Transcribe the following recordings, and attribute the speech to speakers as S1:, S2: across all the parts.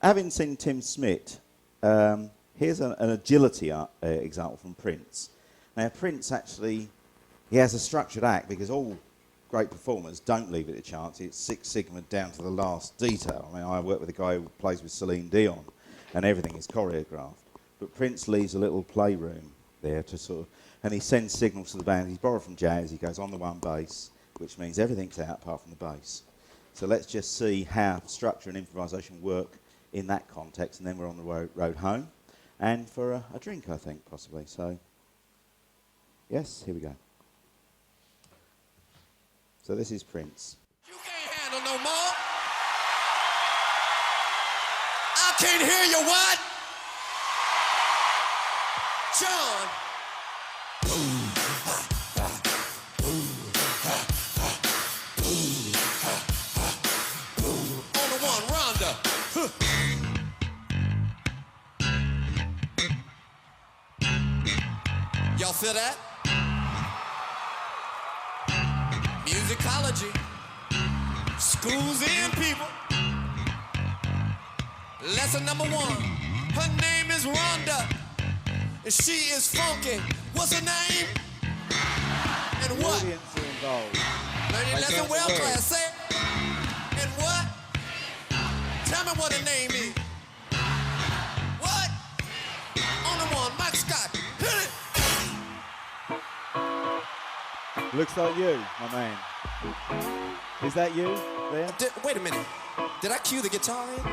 S1: Having seen Tim Smith, here's an agility example from Prince. Now, Prince actually, he has a structured act because all great performers don't leave it to chance. It's Six Sigma down to the last detail. I mean, I work with a guy who plays with Celine Dion, and everything is choreographed. But Prince leaves a little playroom there to sort of, and he sends signals to the band. He's borrowed from jazz. He goes on the one bass, which means everything's out apart from the bass. So let's just see how structure and improvisation work in that context, and then we're on the road home, and for a drink, I think, possibly. So, yes, here we go. So this is Prince.
S2: You can't handle no more. I can't hear you, what? John. On the one, Rhonda. Y'all feel that? Musicology. School's in, people. Lesson number 1. Her name is Rhonda, and she is funky. What's her name? And
S1: The
S2: what?
S1: audience are involved.
S2: Learning lesson well, class. Say it. And what? Tell me what her name is. What? On the one, Mike Scott. Hit it.
S1: Looks like you, my man. Is that you there?
S2: Wait a minute. Did I cue the guitar in?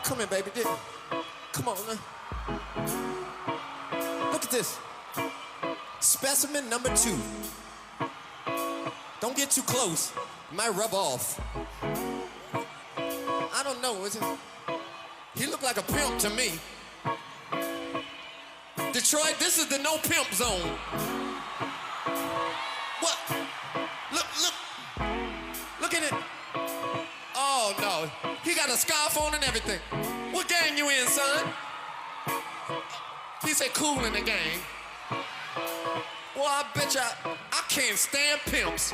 S2: Come here, baby. Come on now. Look at this. Specimen number 2. Don't get too close. It might rub off. I don't know. He looked like a pimp to me. Detroit, this is the no pimp zone. What? Look at it. Oh, no. He got a scarf on and everything. What gang you in, son? He said cool in the gang. Well, I bet you I can't stand pimps,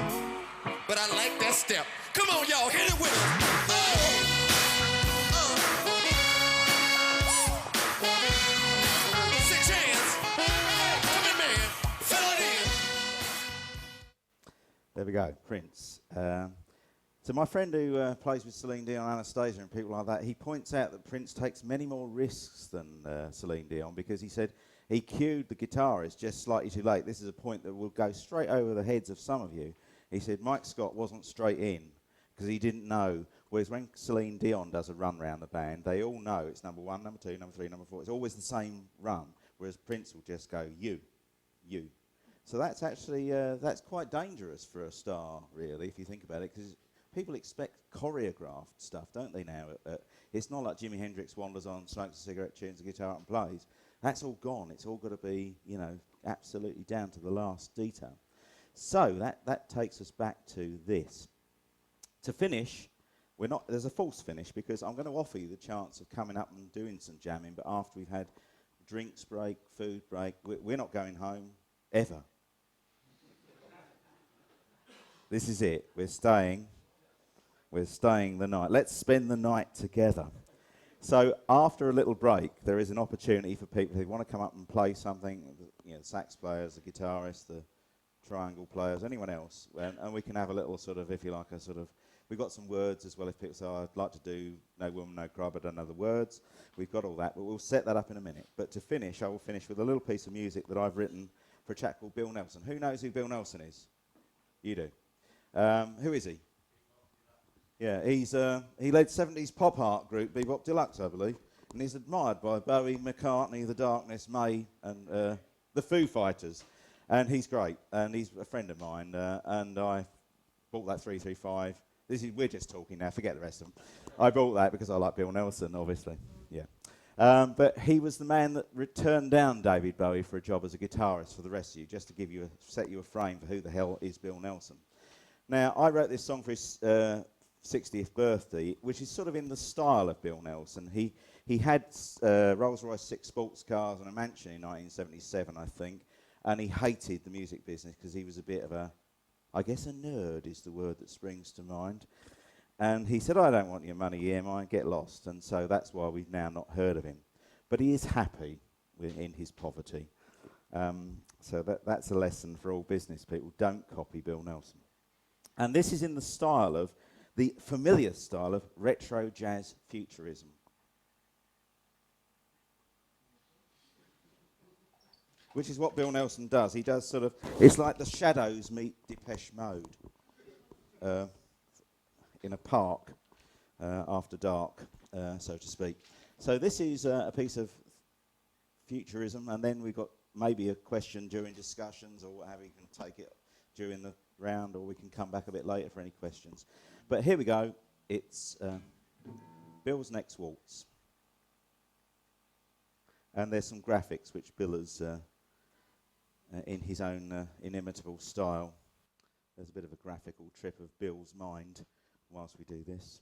S2: but I like that step. Come on, y'all, hit it with us. Six hands. Come here, man. Fill it in.
S1: There we go, Prince. So my friend who plays with Celine Dion, Anastasia and people like that, he points out that Prince takes many more risks than Celine Dion, because he said he cued the guitarist just slightly too late. This is a point that will go straight over the heads of some of you. He said Mike Scott wasn't straight in because he didn't know, whereas when Celine Dion does a run round the band, they all know it's number 1, number 2, number 3, number 4. It's always the same run, whereas Prince will just go, you. So that's actually, that's quite dangerous for a star, really, if you think about it, because people expect choreographed stuff, don't they, now? It's not like Jimi Hendrix wanders on, smokes a cigarette, tunes a guitar and plays. That's all gone. It's all got to be, absolutely down to the last detail. So that takes us back to this. To finish, there's a false finish, because I'm going to offer you the chance of coming up and doing some jamming, but after we've had drinks break, food break, we're not going home, ever. This is it. We're staying the night. Let's spend the night together. So after a little break, there is an opportunity for people who want to come up and play something, the sax players, the guitarists, the triangle players, anyone else, and we can have a little sort of, if you like, we've got some words as well. If people say, I'd like to do No Woman, No Cry, but I don't know the words, we've got all that, but we'll set that up in a minute. But to finish, I will finish with a little piece of music that I've written for a chap called Bill Nelson. Who knows who Bill Nelson is? You do. Who is he? Yeah, he led 70s pop art group, Bebop Deluxe, I believe, and he's admired by Bowie, McCartney, The Darkness, May, and the Foo Fighters, and he's great, and he's a friend of mine, and I bought that 335. We're just talking now, forget the rest of them. I bought that because I like Bill Nelson, obviously, yeah. But he was the man that turned down David Bowie for a job as a guitarist for the rest of you, just to set you a frame for who the hell is Bill Nelson. Now, I wrote this song for his 60th birthday, which is sort of in the style of Bill Nelson. He had Rolls-Royce 6 sports cars and a mansion in 1977, I think, and he hated the music business because he was a bit of a nerd is the word that springs to mind. And he said, I don't want your money, EMI, get lost. And so that's why we've now not heard of him. But he is happy in his poverty. So that's a lesson for all business people. Don't copy Bill Nelson. And this is in the style of, the familiar style of retro jazz futurism. Which is what Bill Nelson does. He does sort of, it's like the Shadows meet Depeche Mode in a park after dark, so to speak. So this is a piece of futurism, and then we've got maybe a question during discussions or what have you. You can take it during the round, or we can come back a bit later for any questions. But here we go. It's Bill's Next Waltz. And there's some graphics which Bill has, in his own inimitable style, there's a bit of a graphical trip of Bill's mind whilst we do this.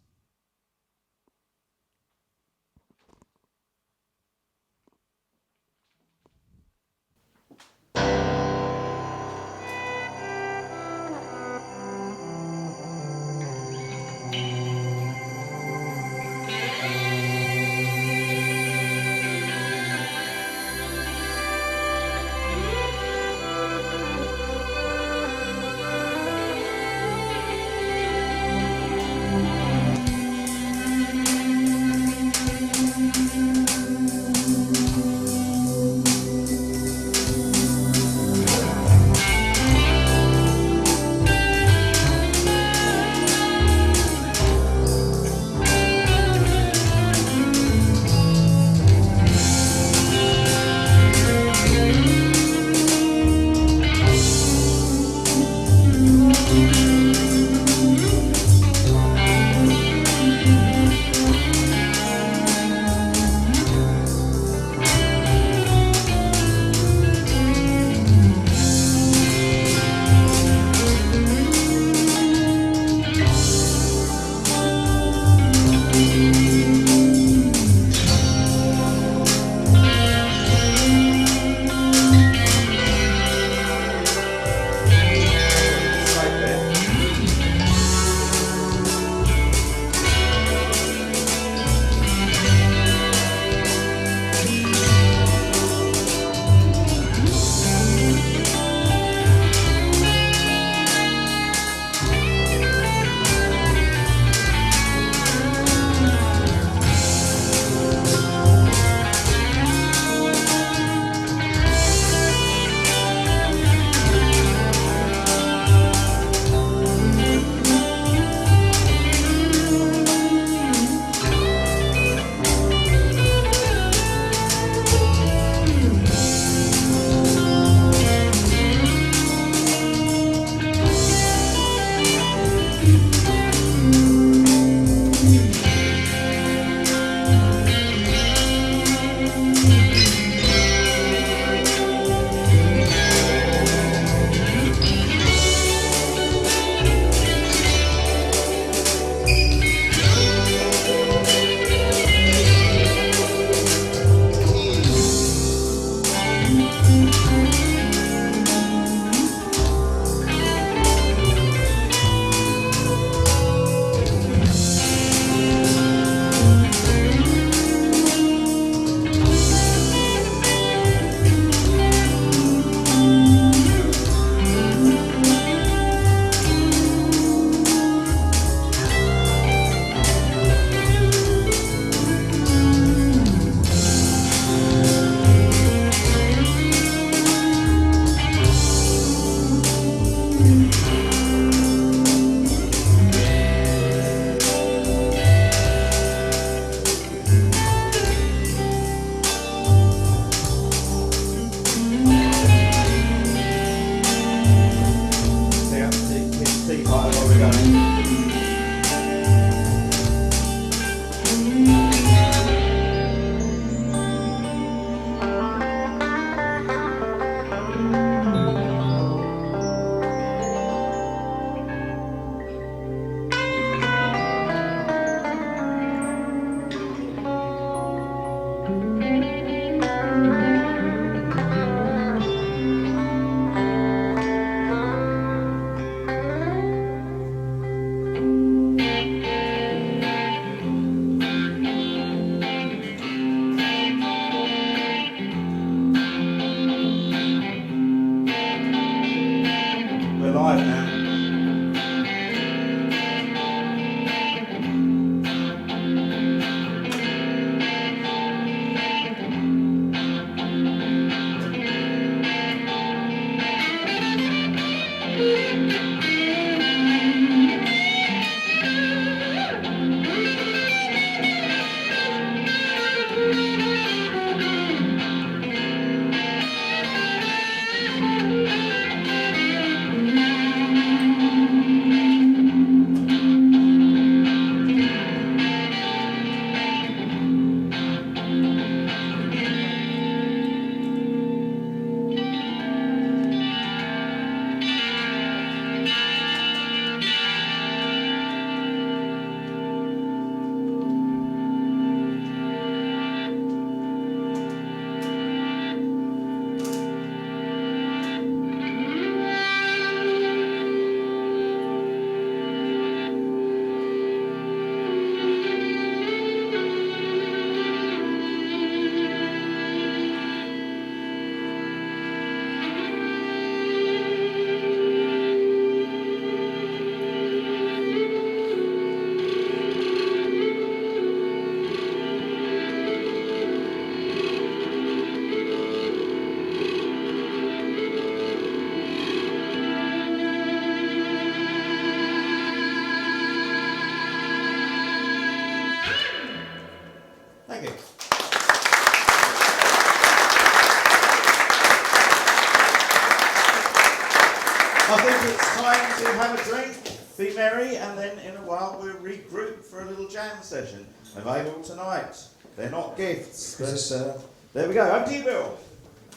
S1: to have a drink, be merry, and then in a while we'll regroup for a little jam session available tonight. They're not gifts, but there we go. Up to you, Bill.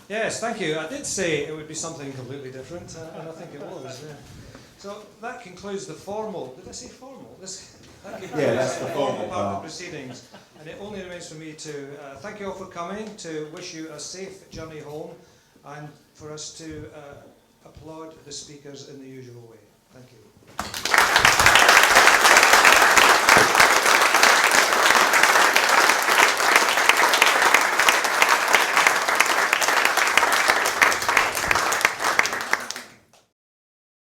S3: Yes, thank you. I did say it would be something completely different, and I think it was. Yeah. So that concludes the formal. Did I say formal? That concludes
S1: that's the formal
S3: part of
S1: part.
S3: the proceedings. And it only remains for me to thank you all for coming, to wish you a safe journey home, and for us to applaud the speakers in the usual way. Thank you.